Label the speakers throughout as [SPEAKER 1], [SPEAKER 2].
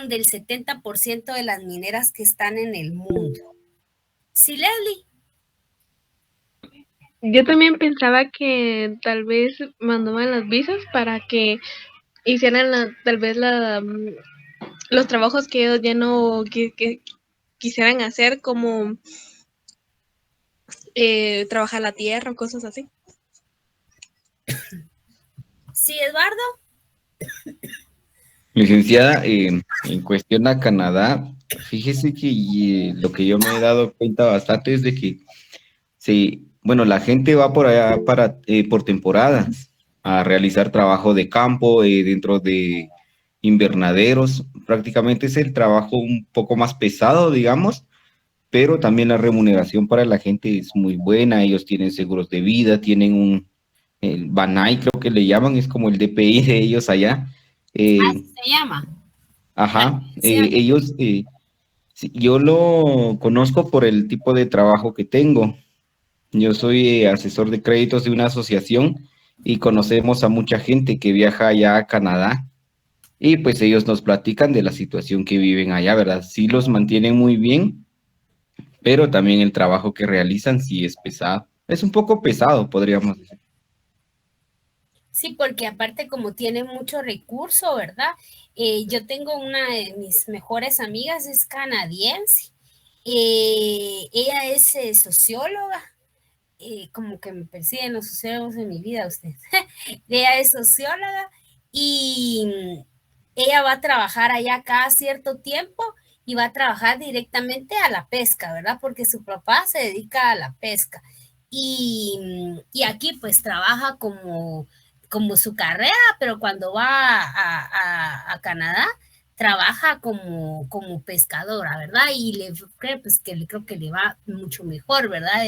[SPEAKER 1] hablan del 70% de las mineras que están en el mundo. Sí, Leslie.
[SPEAKER 2] Yo también pensaba que tal vez mandaban las visas para que hicieran tal vez los trabajos que ellos ya no que quisieran hacer, como trabajar la tierra o cosas así.
[SPEAKER 1] Sí, Eduardo.
[SPEAKER 3] Licenciada, en cuestión a Canadá, fíjese que lo que yo me he dado cuenta bastante es de que sí, bueno, la gente va por allá por temporadas a realizar trabajo de campo dentro de invernaderos. Prácticamente es el trabajo un poco más pesado, digamos, pero también la remuneración para la gente es muy buena. Ellos tienen seguros de vida, tienen el Banai, creo que le llaman, es como el DPI de ellos allá.
[SPEAKER 1] Así
[SPEAKER 3] Eh,
[SPEAKER 1] se llama. La
[SPEAKER 3] ajá,
[SPEAKER 1] pensión.
[SPEAKER 3] ellos, sí, yo lo conozco por el tipo de trabajo que tengo. Yo soy asesor de créditos de una asociación y conocemos a mucha gente que viaja allá a Canadá y pues ellos nos platican de la situación que viven allá, ¿verdad? Sí los mantienen muy bien, pero también el trabajo que realizan sí es pesado. Es un poco pesado, podríamos decir.
[SPEAKER 1] Sí, porque aparte como tiene mucho recurso, ¿verdad? Yo tengo una de mis mejores amigas, es canadiense. Ella es socióloga. Como que me persiguen los sociólogos en mi vida, usted. Ella es socióloga y ella va a trabajar allá cada cierto tiempo y va a trabajar directamente a la pesca, ¿verdad? Porque su papá se dedica a la pesca. Y aquí pues trabaja como su carrera, pero cuando va a Canadá, trabaja como pescadora, ¿verdad? Y pues creo que le va mucho mejor, ¿verdad?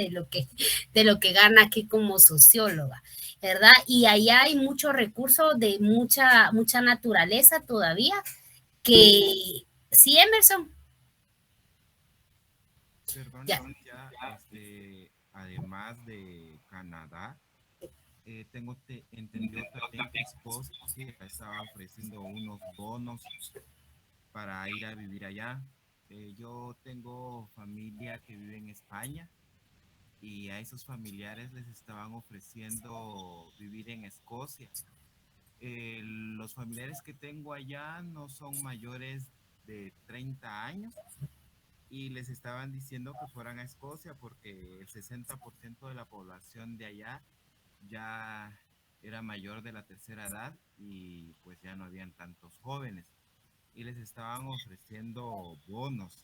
[SPEAKER 1] De lo que gana aquí como socióloga, ¿verdad? Y allá hay muchos recursos de mucha naturaleza todavía que sí, Emerson.
[SPEAKER 4] Perdón,
[SPEAKER 1] Ya.
[SPEAKER 4] licenciada, además de Canadá, tengo entendido también que Escocia estaba ofreciendo unos bonos para ir a vivir allá. Yo tengo familia que vive en España y a esos familiares les estaban ofreciendo vivir en Escocia. Los familiares que tengo allá no son mayores de 30 años y les estaban diciendo que fueran a Escocia porque el 60% de la población de allá ya era mayor de la tercera edad y pues ya no habían tantos jóvenes y les estaban ofreciendo bonos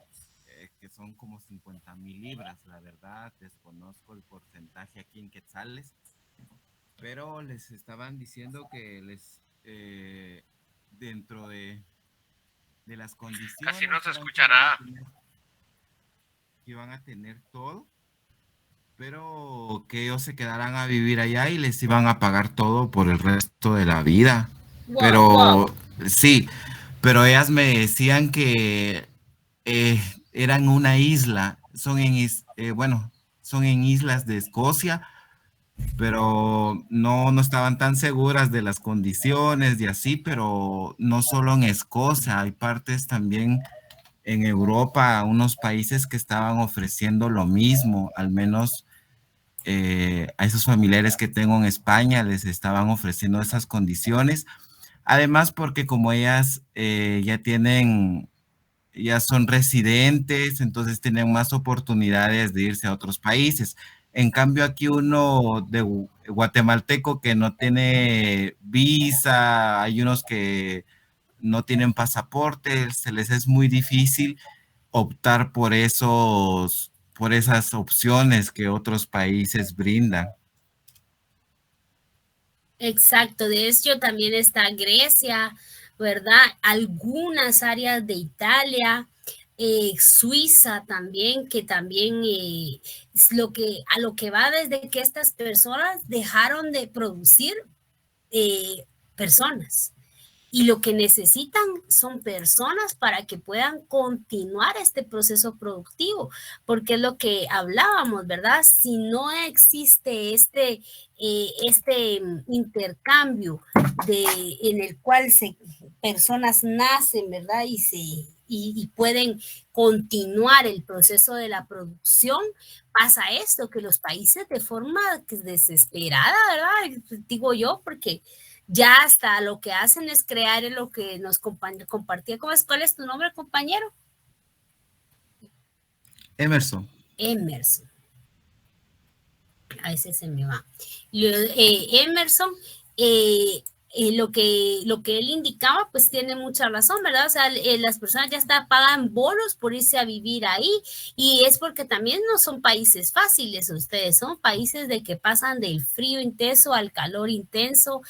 [SPEAKER 4] que son como 50,000 libras. La verdad, desconozco el porcentaje aquí en quetzales, pero les estaban diciendo que dentro de las
[SPEAKER 5] Casi
[SPEAKER 4] condiciones
[SPEAKER 5] no se escucha nada.
[SPEAKER 4] que iban a tener todo, pero que ellos se quedaran a vivir allá y les iban a pagar todo por el resto de la vida.
[SPEAKER 1] Wow, wow.
[SPEAKER 4] Pero sí, pero ellas me decían que eh, eran una isla, bueno, son en islas de Escocia, pero no estaban tan seguras de las condiciones y así, pero no solo en Escocia, hay partes también en Europa, unos países que estaban ofreciendo lo mismo, al menos a esos familiares que tengo en España les estaban ofreciendo esas condiciones. Además, porque como ellas ya son residentes, entonces tienen más oportunidades de irse a otros países. En cambio, aquí uno de guatemalteco que no tiene visa, hay unos que no tienen pasaporte, se les es muy difícil optar por esas opciones que otros países brindan.
[SPEAKER 1] Exacto, de hecho también está Grecia, ¿verdad? Algunas áreas de Italia, Suiza también, que también es a lo que va desde que estas personas dejaron de producir personas. y lo que necesitan son personas para que puedan continuar este proceso productivo, porque es lo que hablábamos, ¿verdad? Si no existe este intercambio en el cual personas nacen, ¿verdad? Y pueden continuar el proceso de la producción, pasa esto, que los países de forma desesperada, ¿verdad? Digo yo, porque ya hasta lo que hacen es crear lo que nos compartía. ¿Cuál es tu nombre, compañero?
[SPEAKER 4] Emerson.
[SPEAKER 1] Emerson. A veces se me va. Emerson, lo que él indicaba, pues tiene mucha razón, ¿verdad? O sea, las personas ya pagan bolos por irse a vivir ahí, y es porque también no son países fáciles ustedes, son países de que pasan del frío intenso al calor intenso,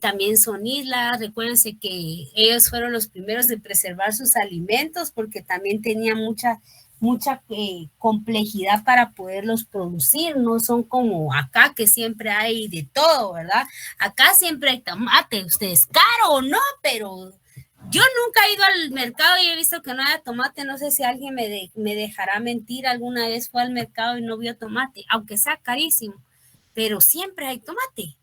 [SPEAKER 1] también son islas. Recuérdense que ellos fueron los primeros de preservar sus alimentos porque también tenían mucha complejidad para poderlos producir, no son como acá que siempre hay de todo, ¿verdad? Acá siempre hay tomate, ustedes caro o no, pero yo nunca he ido al mercado y he visto que no hay tomate. No sé si alguien me dejará mentir, alguna vez fue al mercado y no vio tomate, aunque sea carísimo, pero siempre hay tomate,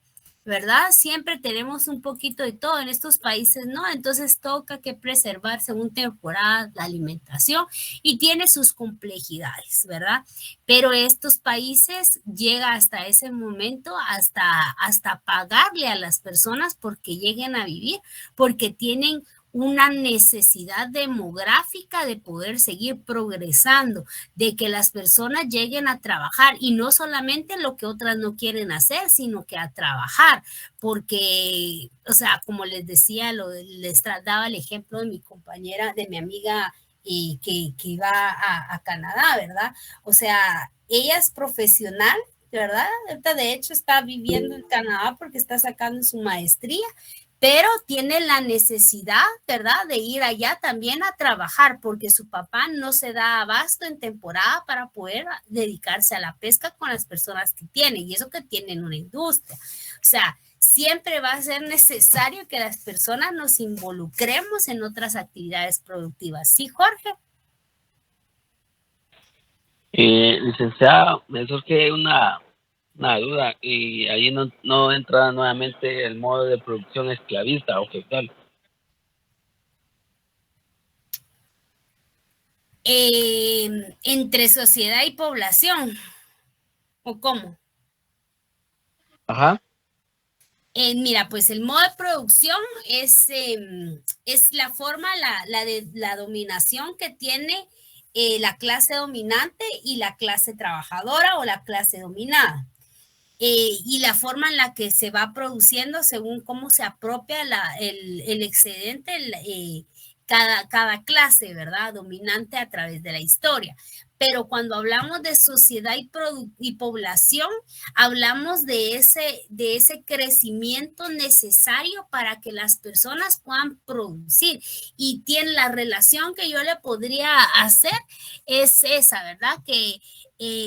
[SPEAKER 1] ¿verdad? Siempre tenemos un poquito de todo. En estos países, ¿no? Entonces toca que preservar según temporada la alimentación y tiene sus complejidades, ¿verdad? Pero estos países llega hasta ese momento, hasta pagarle a las personas porque lleguen a vivir, porque tienen una necesidad demográfica de poder seguir progresando, de que las personas lleguen a trabajar, y no solamente lo que otras no quieren hacer, sino que a trabajar, porque, o sea, como les decía, les daba el ejemplo de mi compañera, de mi amiga que iba a Canadá, ¿verdad? O sea, ella es profesional, ¿verdad? De hecho está viviendo en Canadá porque está sacando su maestría, pero tiene la necesidad, ¿verdad?, de ir allá también a trabajar, porque su papá no se da abasto en temporada para poder dedicarse a la pesca con las personas que tienen, y eso que tienen una industria. O sea, siempre va a ser necesario que las personas nos involucremos en otras actividades productivas. ¿Sí, Jorge?
[SPEAKER 5] Licenciada, me surge una duda, y ahí no entra nuevamente el modo de producción esclavista o feudal.
[SPEAKER 1] Entre sociedad y población, ¿o cómo?
[SPEAKER 5] Ajá.
[SPEAKER 1] Mira, pues el modo de producción es la forma, la dominación que tiene la clase dominante y la clase trabajadora o la clase dominada. Y la forma en la que se va produciendo según cómo se apropia el excedente, cada clase, ¿verdad? Dominante a través de la historia. Pero cuando hablamos de sociedad y población, hablamos de ese crecimiento necesario para que las personas puedan producir. Y tiene la relación que yo le podría hacer es esa, ¿verdad? Que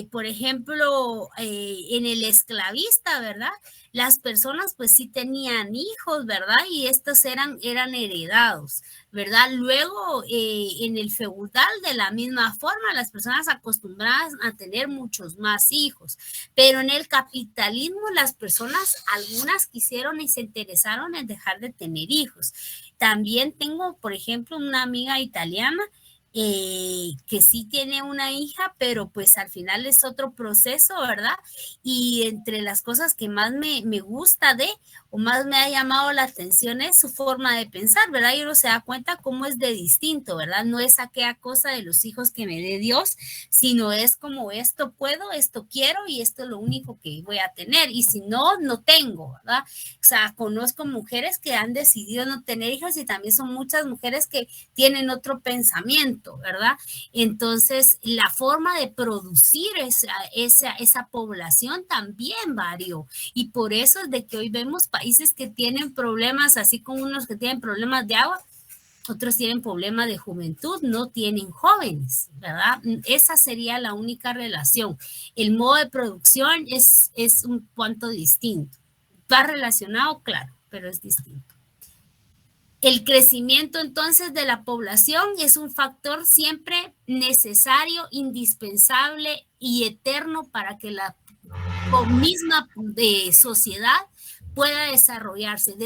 [SPEAKER 1] por ejemplo, en el esclavista, ¿verdad? Las personas pues sí tenían hijos, ¿verdad? Y estos eran heredados, ¿verdad? Luego, en el feudal, de la misma forma, las personas acostumbradas a tener muchos más hijos, pero en el capitalismo las personas, algunas quisieron y se interesaron en dejar de tener hijos. También tengo, por ejemplo, una amiga italiana que sí tiene una hija, pero pues al final es otro proceso, ¿verdad? Y entre las cosas que más me gusta o más me ha llamado la atención es su forma de pensar, ¿verdad? Y uno se da cuenta cómo es de distinto, ¿verdad? No es aquella cosa de los hijos que me dé Dios, sino es como esto puedo, esto quiero y esto es lo único que voy a tener, y si no, no tengo, ¿verdad? O sea, conozco mujeres que han decidido no tener hijos y también son muchas mujeres que tienen otro pensamiento, ¿verdad? Entonces, la forma de producir esa población también varió, y por eso es de que hoy vemos países que tienen problemas, así como unos que tienen problemas de agua, otros tienen problemas de juventud, no tienen jóvenes, ¿verdad? Esa sería la única relación. El modo de producción es un cuanto distinto. Está relacionado, claro, pero es distinto. El crecimiento entonces de la población es un factor siempre necesario, indispensable y eterno para que la misma sociedad pueda desarrollarse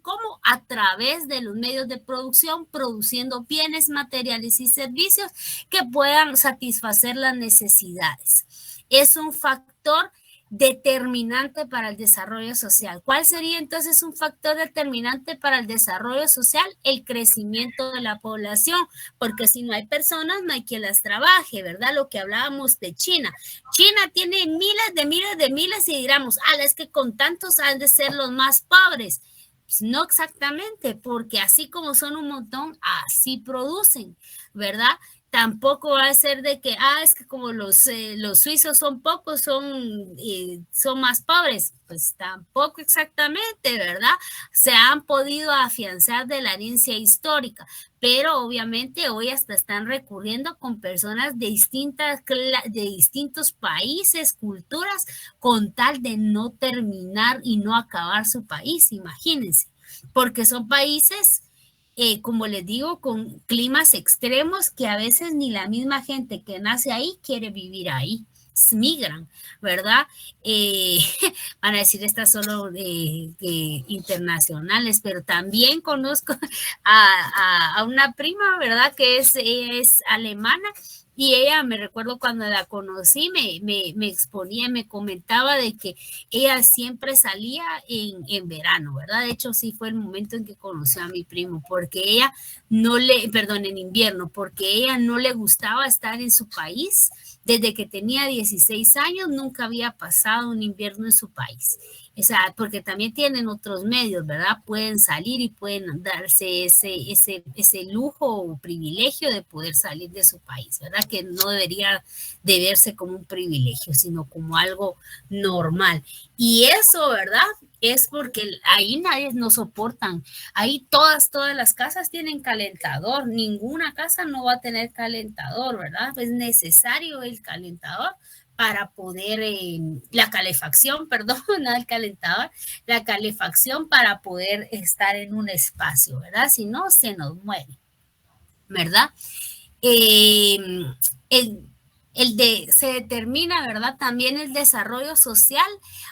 [SPEAKER 1] como a través de los medios de producción, produciendo bienes materiales y servicios que puedan satisfacer las necesidades. Es un factor determinante para el desarrollo social. ¿Cuál sería entonces un factor determinante para el desarrollo social? El crecimiento de la población, porque si no hay personas, no hay quien las trabaje, ¿verdad? Lo que hablábamos de China. China tiene miles y diramos, es que con tantos han de ser los más pobres. Pues no exactamente, porque así como son un montón, así producen, ¿verdad? Tampoco va a ser de que, es que como los suizos son pocos, son más pobres. Pues tampoco exactamente, ¿verdad? Se han podido afianzar de la herencia histórica, pero obviamente hoy hasta están recurriendo con personas de distintos países, culturas, con tal de no terminar y no acabar su país, imagínense, porque son países como les digo, con climas extremos que a veces ni la misma gente que nace ahí quiere vivir ahí, migran, ¿verdad? Van a decir estas solo internacionales, pero también conozco a una prima, ¿verdad? Que es alemana. Y ella, me recuerdo cuando la conocí, me exponía, me comentaba de que ella siempre salía en verano, ¿verdad? De hecho, sí fue el momento en que conoció a mi primo, porque ella en invierno, porque ella no le gustaba estar en su país. Desde que tenía 16 años, nunca había pasado un invierno en su país. O sea, porque también tienen otros medios, ¿verdad? Pueden salir y pueden darse ese lujo o privilegio de poder salir de su país, ¿verdad? Que no debería de verse como un privilegio, sino como algo normal. Y eso, ¿verdad? Es porque ahí nadie nos soportan. Ahí todas las casas tienen calentador. Ninguna casa no va a tener calentador, ¿verdad? Es necesario el calentador para poder, la calefacción, perdón, no el calentador, la calefacción para poder estar en un espacio, ¿verdad? Si no, se nos muere, ¿verdad? Se determina, ¿verdad? También el desarrollo social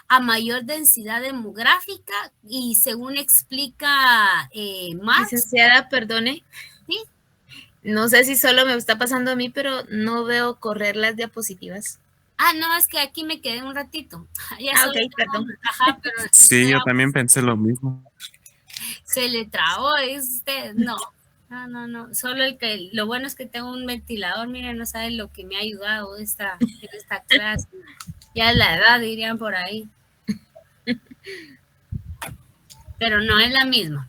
[SPEAKER 1] a mayor densidad demográfica y según explica Marx.
[SPEAKER 6] Licenciada, perdone.
[SPEAKER 1] ¿Sí?
[SPEAKER 6] No sé si solo me está pasando a mí, pero no veo correr las diapositivas.
[SPEAKER 1] No, es que aquí me quedé un ratito.
[SPEAKER 6] Ok, perdón.
[SPEAKER 1] Pero
[SPEAKER 7] sí, yo también pensé lo mismo.
[SPEAKER 1] Se le trabó, usted, no. Solo lo bueno es que tengo un ventilador, miren, no saben lo que me ha ayudado en esta clase. Ya la edad, dirían por ahí. Pero no es la misma.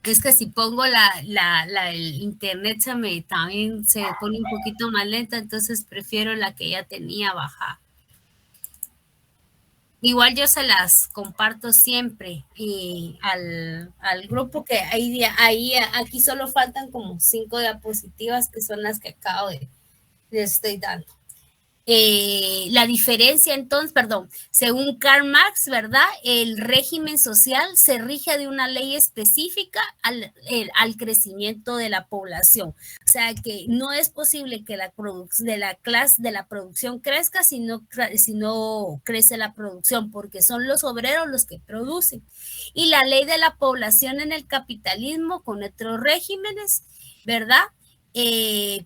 [SPEAKER 1] Es que si pongo el internet también se pone un poquito más lenta, entonces prefiero la que ya tenía bajada. Igual yo se las comparto siempre al grupo, que aquí solo faltan como 5 diapositivas que son las que acabo de estoy dando. La diferencia entonces, según Karl Marx, ¿verdad? El régimen social se rige de una ley específica al crecimiento de la población. O sea que no es posible que la producción crezca si no crece la producción, porque son los obreros los que producen. Y la ley de la población en el capitalismo con otros regímenes, ¿verdad?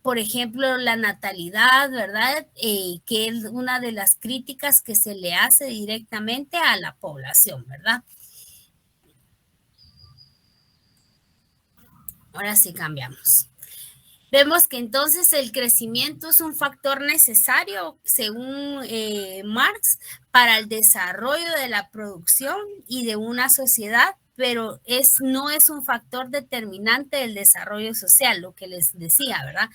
[SPEAKER 1] Por ejemplo, la natalidad, ¿verdad? Que es una de las críticas que se le hace directamente a la población, ¿verdad? Ahora sí cambiamos. Vemos que entonces el crecimiento es un factor necesario, según Marx, para el desarrollo de la producción y de una sociedad, pero no es un factor determinante del desarrollo social, lo que les decía, ¿verdad?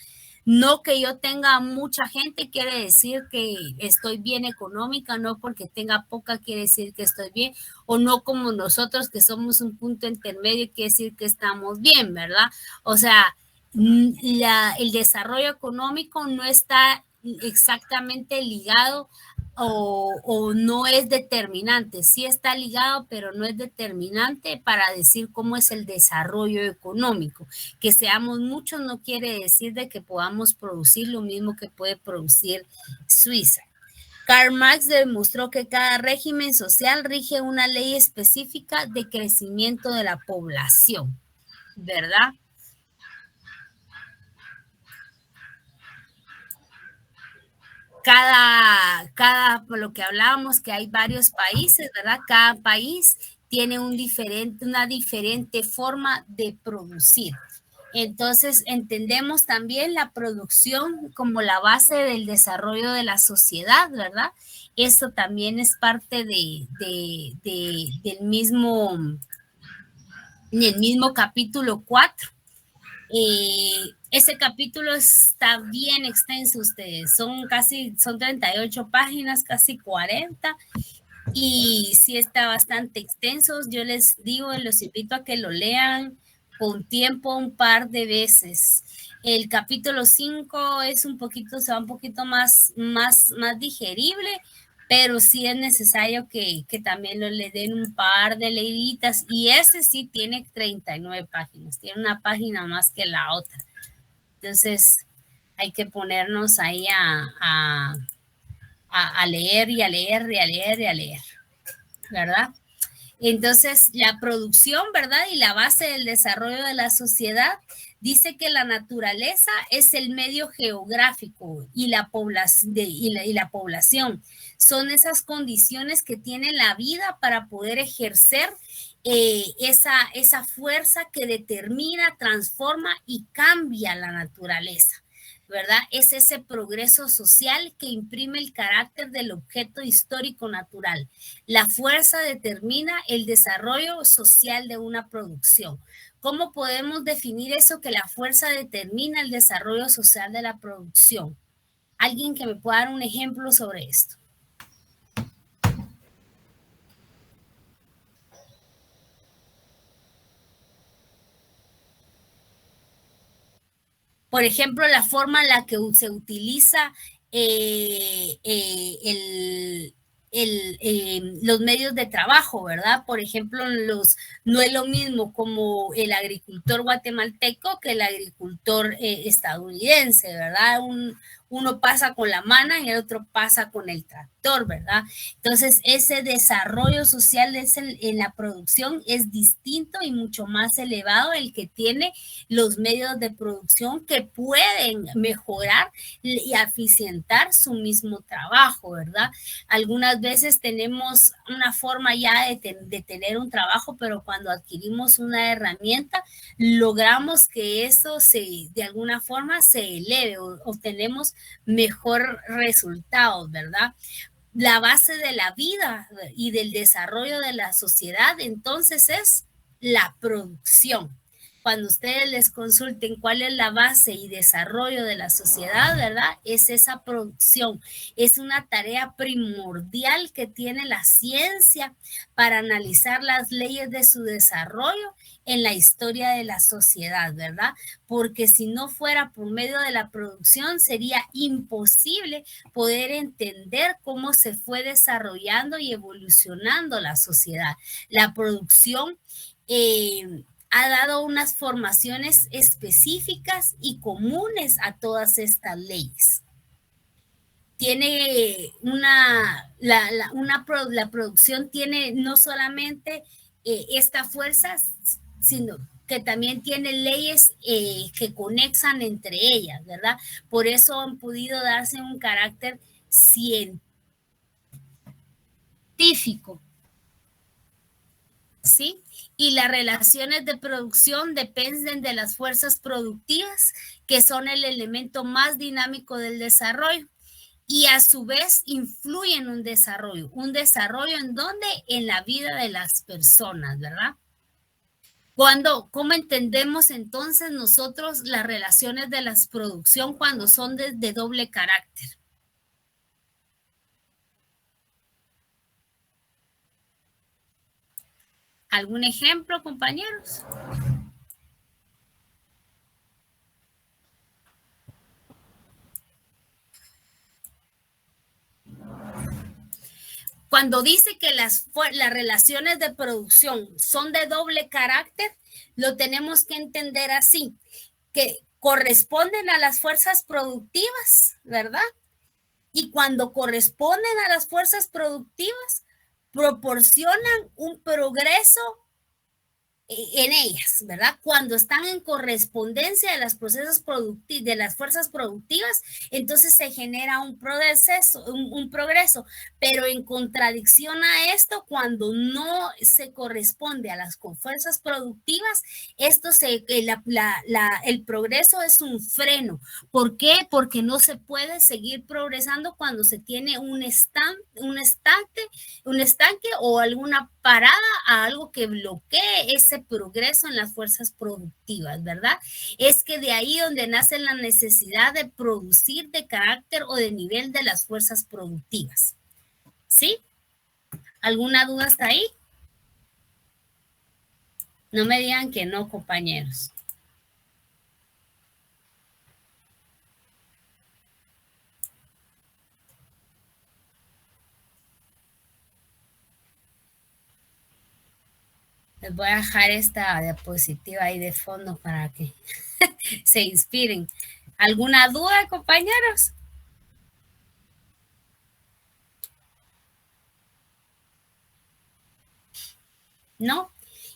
[SPEAKER 1] No que yo tenga mucha gente quiere decir que estoy bien económica, no porque tenga poca quiere decir que estoy bien, o no como nosotros que somos un punto intermedio quiere decir que estamos bien, ¿verdad? O sea, el desarrollo económico no está exactamente ligado o no es determinante. Sí está ligado, pero no es determinante para decir cómo es el desarrollo económico. Que seamos muchos no quiere decir de que podamos producir lo mismo que puede producir Suiza. Karl Marx demostró que cada régimen social rige una ley específica de crecimiento de la población, ¿verdad? Por lo que hablábamos, que hay varios países, ¿verdad? Cada país tiene una diferente forma de producir. Entonces, entendemos también la producción como la base del desarrollo de la sociedad, ¿verdad? Eso también es parte del mismo capítulo 4. Ese capítulo está bien extenso, ustedes. Son 38 páginas, casi 40. Y sí está bastante extenso. Yo les digo, los invito a que lo lean con tiempo un par de veces. El capítulo 5 se va un poquito más digerible, pero sí es necesario que también le den un par de leíditas. Y ese sí tiene 39 páginas, tiene una página más que la otra. Entonces hay que ponernos ahí a leer y a leer y a leer y a leer, ¿verdad? Entonces, la producción, ¿verdad? Y la base del desarrollo de la sociedad dice que la naturaleza es el medio geográfico y la población. Son esas condiciones que tiene la vida para poder ejercer esa fuerza que determina, transforma y cambia la naturaleza, ¿verdad? Es ese progreso social que imprime el carácter del objeto histórico natural. La fuerza determina el desarrollo social de una producción. ¿Cómo podemos definir eso, que la fuerza determina el desarrollo social de la producción? ¿Alguien que me pueda dar un ejemplo sobre esto? Por ejemplo, la forma en la que se utiliza los medios de trabajo, ¿verdad? Por ejemplo, no es lo mismo como el agricultor guatemalteco que el agricultor estadounidense, ¿verdad? Uno pasa con la mano y el otro pasa con el tractor, ¿verdad? Entonces, ese desarrollo social en la producción es distinto y mucho más elevado el que tiene los medios de producción que pueden mejorar y eficientar su mismo trabajo, ¿verdad? Algunas veces tenemos una forma ya de tener un trabajo, pero cuando adquirimos una herramienta, logramos que eso de alguna forma se eleve, obtenemos mejor resultados, ¿verdad? La base de la vida y del desarrollo de la sociedad, entonces, es la producción. Cuando ustedes les consulten cuál es la base y desarrollo de la sociedad, ¿verdad? Es esa producción. Es una tarea primordial que tiene la ciencia para analizar las leyes de su desarrollo en la historia de la sociedad, ¿verdad? Porque si no fuera por medio de la producción, sería imposible poder entender cómo se fue desarrollando y evolucionando la sociedad. La producción ha dado unas formaciones específicas y comunes a todas estas leyes. Tiene la producción tiene no solamente esta fuerza, sino que también tiene leyes que conexan entre ellas, ¿verdad? Por eso han podido darse un carácter científico, ¿sí? Y las relaciones de producción dependen de las fuerzas productivas, que son el elemento más dinámico del desarrollo, y a su vez influyen en un desarrollo en donde, en la vida de las personas, ¿verdad? ¿Cómo entendemos entonces nosotros las relaciones de la producción cuando son de doble carácter? ¿Algún ejemplo, compañeros? Cuando dice que las relaciones de producción son de doble carácter, lo tenemos que entender así, que corresponden a las fuerzas productivas, ¿verdad? Y cuando corresponden a las fuerzas productivas, proporcionan un progreso en ellas, ¿verdad? Cuando están en correspondencia de los procesos productivos, de las fuerzas productivas, entonces se genera un progreso, pero en contradicción a esto, cuando no se corresponde a las fuerzas productivas, el progreso es un freno. ¿Por qué? Porque no se puede seguir progresando cuando se tiene un estanque o alguna parada a algo que bloquee ese progreso en las fuerzas productivas, ¿verdad? Es que de ahí donde nace la necesidad de producir de carácter o de nivel de las fuerzas productivas. ¿Sí? ¿Alguna duda hasta ahí? No me digan que no, compañeros. Les voy a dejar esta diapositiva ahí de fondo para que se inspiren. ¿Alguna duda, compañeros? ¿No?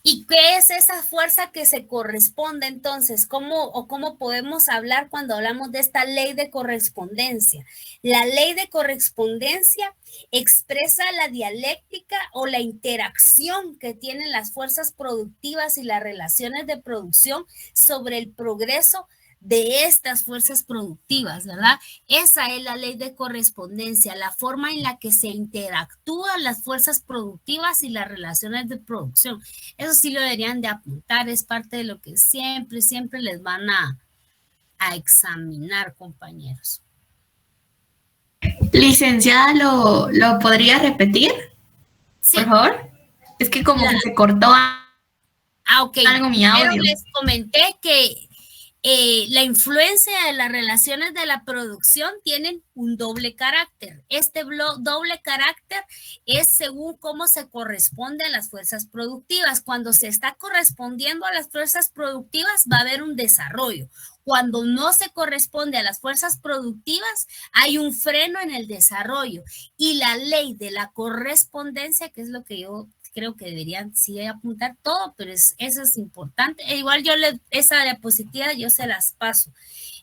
[SPEAKER 1] ¿Y qué es esa fuerza que se corresponde entonces? ¿Cómo podemos hablar cuando hablamos de esta ley de correspondencia? La ley de correspondencia expresa la dialéctica o la interacción que tienen las fuerzas productivas y las relaciones de producción sobre el progreso de estas fuerzas productivas, ¿verdad? Esa es la ley de correspondencia, la forma en la que se interactúan las fuerzas productivas y las relaciones de producción. Eso sí lo deberían de apuntar, es parte de lo que siempre les van a examinar, compañeros.
[SPEAKER 8] Licenciada, ¿lo podría repetir? Sí. Por favor. Es que como que se cortó algo mi audio.
[SPEAKER 1] Pero les comenté que la influencia de las relaciones de la producción tienen un doble carácter. Este doble carácter es según cómo se corresponde a las fuerzas productivas. Cuando se está correspondiendo a las fuerzas productivas, va a haber un desarrollo. Cuando no se corresponde a las fuerzas productivas, hay un freno en el desarrollo. Y la ley de la correspondencia, que es lo que yo creo que deberían sí apuntar todo, pero eso es importante. Igual esa diapositiva yo se las paso.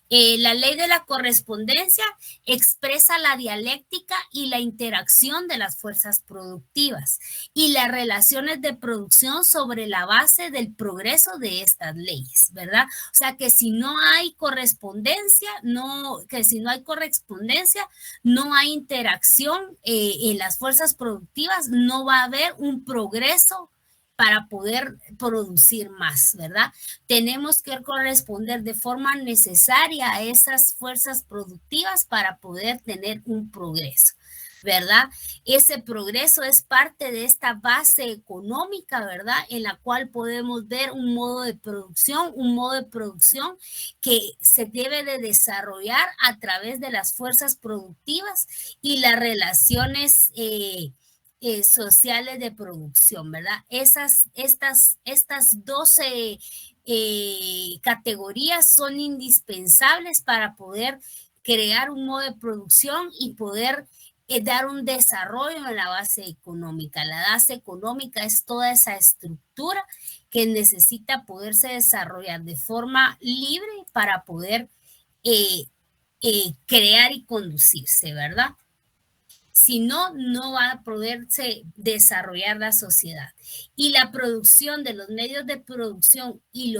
[SPEAKER 1] La ley de la correspondencia expresa la dialéctica y la interacción de las fuerzas productivas y las relaciones de producción sobre la base del progreso de estas leyes, ¿verdad? O sea que si no hay correspondencia, no hay interacción en las fuerzas productivas, no va a haber un progreso para poder producir más, ¿verdad? Tenemos que corresponder de forma necesaria a esas fuerzas productivas para poder tener un progreso, ¿verdad? Ese progreso es parte de esta base económica, ¿verdad? En la cual podemos ver un modo de producción que se debe de desarrollar a través de las fuerzas productivas y las relaciones sociales de producción, ¿verdad? Estas 12 categorías son indispensables para poder crear un modo de producción y poder dar un desarrollo en la base económica. La base económica es toda esa estructura que necesita poderse desarrollar de forma libre para poder crear y conducirse, ¿verdad? Si no, no va a poderse desarrollar la sociedad. Y la producción de los medios de producción y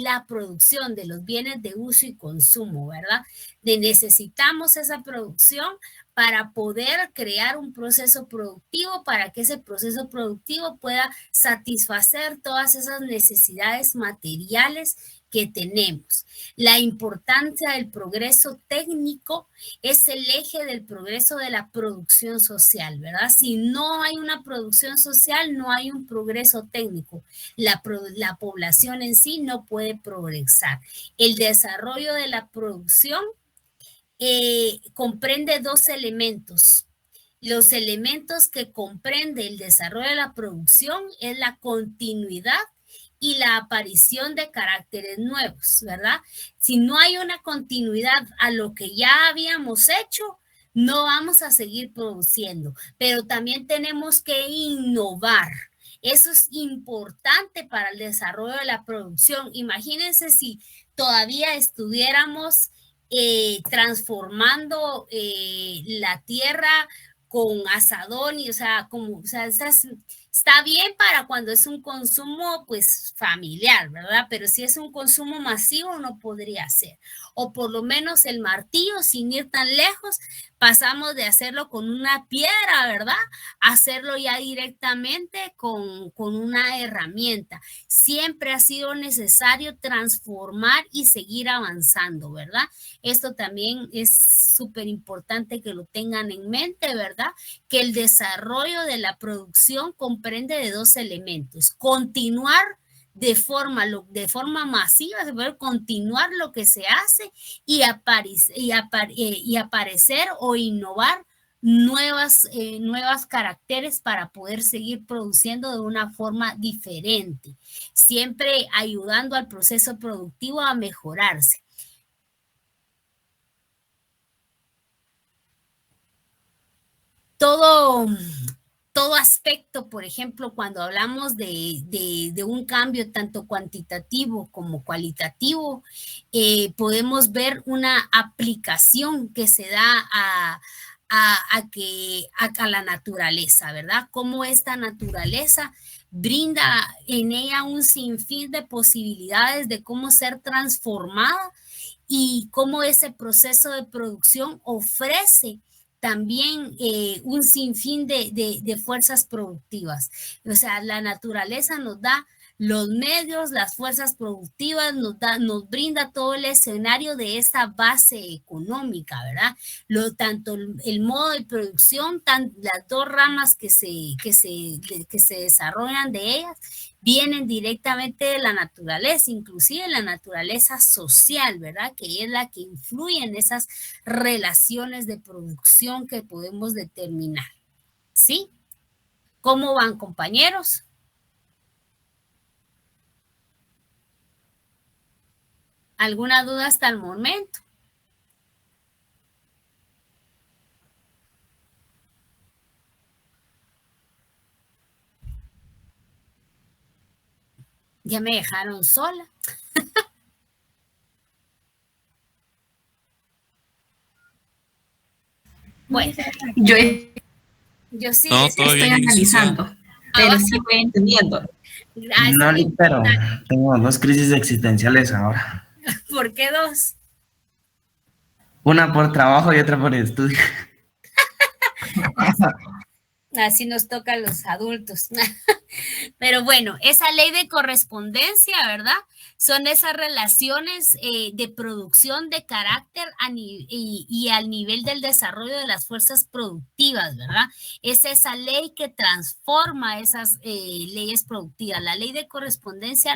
[SPEAKER 1] la producción de los bienes de uso y consumo, ¿verdad? Necesitamos esa producción para poder crear un proceso productivo, para que ese proceso productivo pueda satisfacer todas esas necesidades materiales que tenemos. La importancia del progreso técnico es el eje del progreso de la producción social, ¿verdad? Si no hay una producción social, no hay un progreso técnico. La población en sí no puede progresar. El desarrollo de la producción comprende dos elementos. los elementos que comprende el desarrollo de la producción es la continuidad y la aparición de caracteres nuevos, ¿verdad? Si no hay una continuidad a lo que ya habíamos hecho, no vamos a seguir produciendo, pero también tenemos que innovar. Eso es importante para el desarrollo de la producción. Imagínense si todavía estuviéramos transformando la tierra con asadón, y, o sea, está bien para cuando es un consumo pues familiar, ¿verdad? Pero si es un consumo masivo no podría ser. O por lo menos el martillo, sin ir tan lejos, pasamos de hacerlo con una piedra, ¿verdad? A hacerlo ya directamente con una herramienta. Siempre ha sido necesario transformar y seguir avanzando, ¿verdad? Esto también es súper importante que lo tengan en mente, ¿verdad? Que el desarrollo de la producción comprende de dos elementos: continuar de forma masiva, se puede continuar lo que se hace y aparecer o innovar nuevas caracteres para poder seguir produciendo de una forma diferente, siempre ayudando al proceso productivo a mejorarse. Todo aspecto, por ejemplo, cuando hablamos de un cambio tanto cuantitativo como cualitativo, podemos ver una aplicación que se da a la naturaleza, ¿verdad? Cómo esta naturaleza brinda en ella un sinfín de posibilidades de cómo ser transformada y cómo ese proceso de producción ofrece también un sinfín de fuerzas productivas. O sea, la naturaleza nos da los medios, las fuerzas productivas, nos brinda todo el escenario de esa base económica, ¿verdad? Tanto el modo de producción, las dos ramas que se desarrollan de ellas, vienen directamente de la naturaleza, inclusive la naturaleza social, ¿verdad? Que es la que influye en esas relaciones de producción que podemos determinar, ¿sí? ¿Cómo van, compañeros? ¿Alguna duda hasta el momento? Ya me dejaron sola. Bueno, yo sí
[SPEAKER 8] estoy analizando, pero sí voy entendiendo.
[SPEAKER 9] No, pero tengo dos crisis existenciales ahora.
[SPEAKER 1] ¿Por qué dos?
[SPEAKER 9] Una por trabajo y otra por estudio.
[SPEAKER 1] Así nos toca a los adultos. Pero bueno, esa ley de correspondencia, ¿verdad? Son esas relaciones de producción de carácter y al nivel del desarrollo de las fuerzas productivas, ¿verdad? Es esa ley que transforma esas leyes productivas. La ley de correspondencia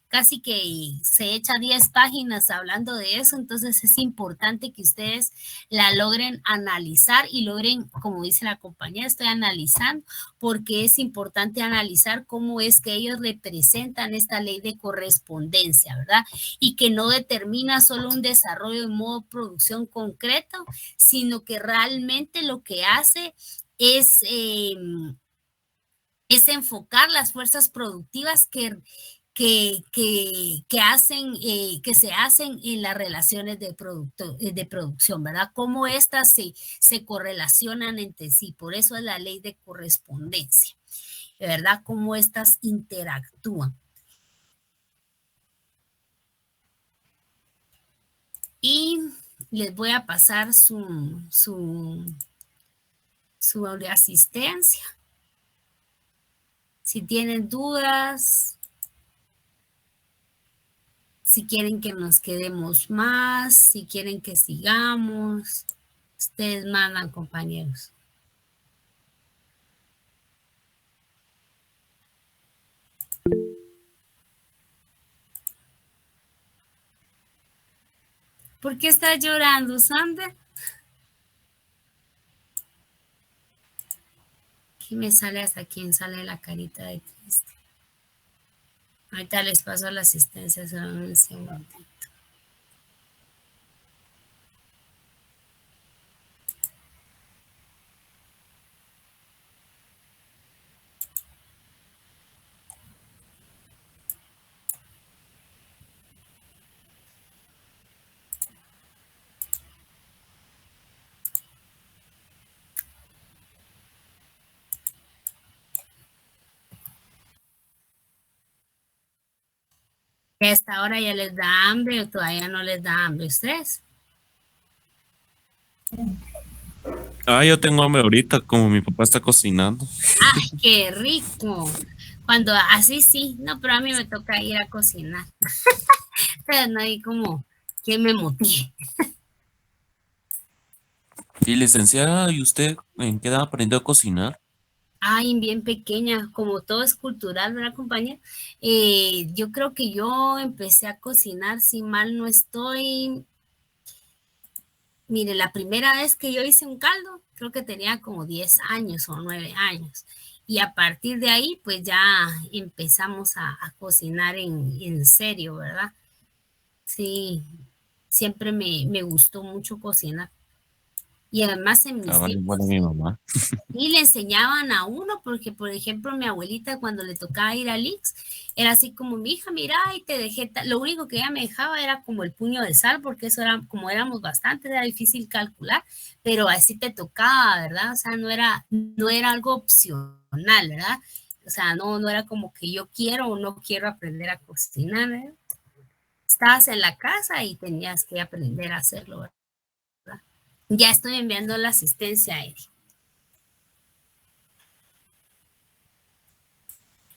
[SPEAKER 1] casi que se echa 10 páginas hablando de eso, entonces es importante que ustedes la logren analizar y logren, como dice la compañera, estoy analizando, porque es importante analizar cómo es que ellos representan esta ley de correspondencia, ¿verdad? Y que no determina solo un desarrollo de modo de producción concreto, sino que realmente lo que hace es enfocar las fuerzas productivas que se hacen en las relaciones de producción, ¿verdad? Cómo estas se correlacionan entre sí. Por eso es la ley de correspondencia, ¿verdad? Cómo estas interactúan. Y les voy a pasar su asistencia. Si tienen dudas, si quieren que nos quedemos más, si quieren que sigamos, ustedes mandan, compañeros. ¿Por qué estás llorando, Sander? Aquí me sale hasta quién sale la carita de triste. Ahorita les paso la asistencia solo un segundo. ¿A esta hora ya les da hambre o todavía no les da hambre a ustedes?
[SPEAKER 7] Yo tengo hambre ahorita, como mi papá está cocinando.
[SPEAKER 1] ¡Ay, qué rico! Cuando así sí, no, pero a mí me toca ir a cocinar. Pero no hay como que me motive.
[SPEAKER 7] Y licenciada, ¿y usted en qué edad aprendió a cocinar?
[SPEAKER 1] Ay, bien pequeña, como todo es cultural, ¿verdad, compañera? Yo creo que yo empecé a cocinar, si mal no estoy. Mire, la primera vez que yo hice un caldo, creo que tenía como 10 años o 9 años. Y a partir de ahí, pues ya empezamos a cocinar en serio, ¿verdad? Sí, siempre me gustó mucho cocinar. Y además en mis
[SPEAKER 7] Vale, bueno, mi mamá.
[SPEAKER 1] y le enseñaban a uno, porque por ejemplo mi abuelita cuando le tocaba ir al Ix, era así como mi hija, mira, y te dejé, lo único que ella me dejaba era como el puño de sal, porque eso era, como éramos bastantes, era difícil calcular, pero así te tocaba, ¿verdad? O sea, no era algo opcional, ¿verdad? O sea, no era como que yo quiero o no quiero aprender a cocinar, ¿verdad? Estabas en la casa y tenías que aprender a hacerlo, ¿verdad? Ya estoy enviando la asistencia a Eddie.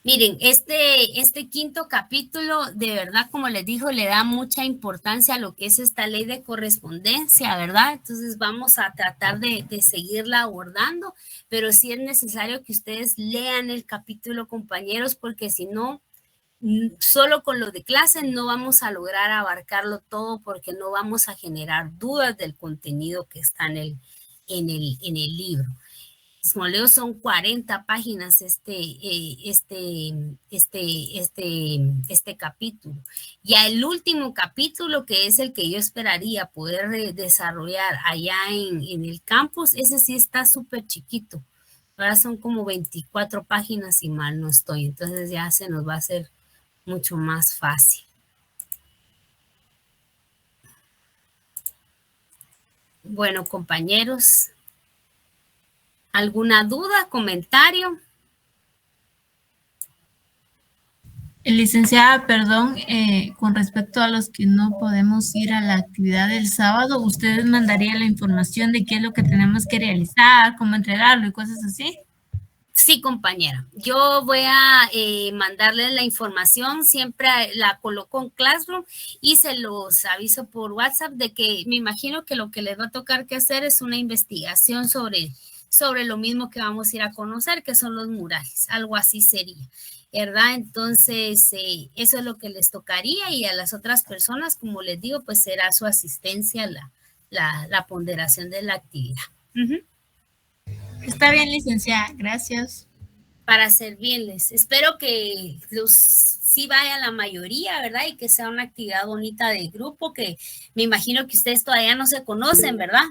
[SPEAKER 1] Miren, este quinto capítulo, de verdad, como les digo, le da mucha importancia a lo que es esta ley de correspondencia, ¿verdad? Entonces vamos a tratar de seguirla abordando, pero sí es necesario que ustedes lean el capítulo, compañeros, porque si no, solo con lo de clase no vamos a lograr abarcarlo todo, porque no vamos a generar dudas del contenido que está en el libro. Como leo, son 40 páginas este capítulo. Ya el último capítulo, que es el que yo esperaría poder desarrollar allá en el campus, ese sí está súper chiquito. Ahora son como 24 páginas si mal no estoy. Entonces ya se nos va a hacer mucho más fácil. Bueno, compañeros, ¿alguna duda, comentario?
[SPEAKER 8] Licenciada, perdón, con respecto a los que no podemos ir a la actividad del sábado, ¿usted mandaría la información de qué es lo que tenemos que realizar, cómo entregarlo y cosas así?
[SPEAKER 1] Sí, compañera. Yo voy a mandarles la información, siempre la coloco en Classroom y se los aviso por WhatsApp de que me imagino que lo que les va a tocar que hacer es una investigación sobre lo mismo que vamos a ir a conocer, que son los murales, algo así sería, ¿verdad? Entonces, eso es lo que les tocaría y a las otras personas, como les digo, pues será su asistencia la ponderación de la actividad.
[SPEAKER 8] Está bien, licenciada, gracias.
[SPEAKER 1] Para servirles. Espero que sí vaya la mayoría, ¿verdad? Y que sea una actividad bonita de grupo, que me imagino que ustedes todavía no se conocen, ¿verdad?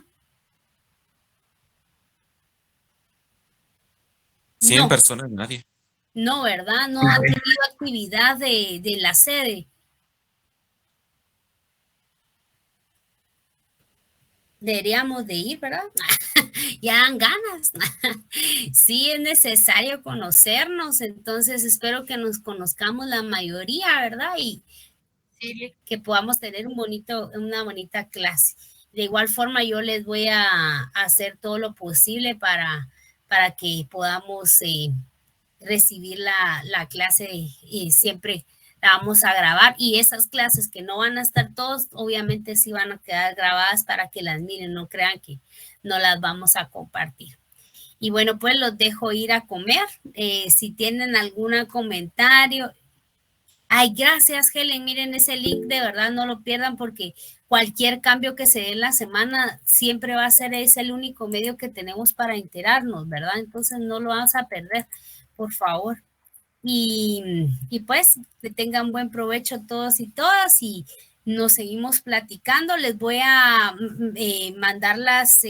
[SPEAKER 7] 100 personas, nadie.
[SPEAKER 1] No, ¿verdad? No han tenido actividad de la sede. Deberíamos de ir, ¿verdad? Ya dan ganas. Sí, es necesario conocernos, entonces espero que nos conozcamos la mayoría, ¿verdad? Y que podamos tener una bonita clase. De igual forma, yo les voy a hacer todo lo posible para que podamos recibir la clase y siempre la vamos a grabar, y esas clases que no van a estar todos, obviamente sí van a quedar grabadas para que las miren, no crean que no las vamos a compartir. Y bueno, pues los dejo ir a comer. Si tienen algún comentario, Ay, gracias, Helen. Miren ese link, de verdad no lo pierdan porque cualquier cambio que se dé en la semana siempre va a ser, es el único medio que tenemos para enterarnos, ¿verdad? Entonces no lo vamos a perder, por favor. Y pues que tengan buen provecho todos y todas y nos seguimos platicando. Les voy a mandar las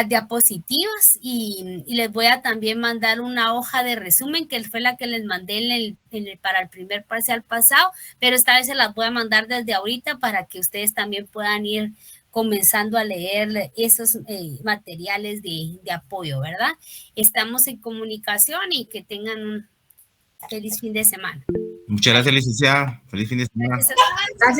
[SPEAKER 1] diapositivas y les voy a también mandar una hoja de resumen que fue la que les mandé para el primer parcial pasado, pero esta vez se las voy a mandar desde ahorita para que ustedes también puedan ir comenzando a leer esos materiales de apoyo, ¿verdad? Estamos en comunicación y que tengan un feliz fin de semana.
[SPEAKER 4] Muchas gracias, licenciada. Feliz fin de semana.
[SPEAKER 1] Gracias.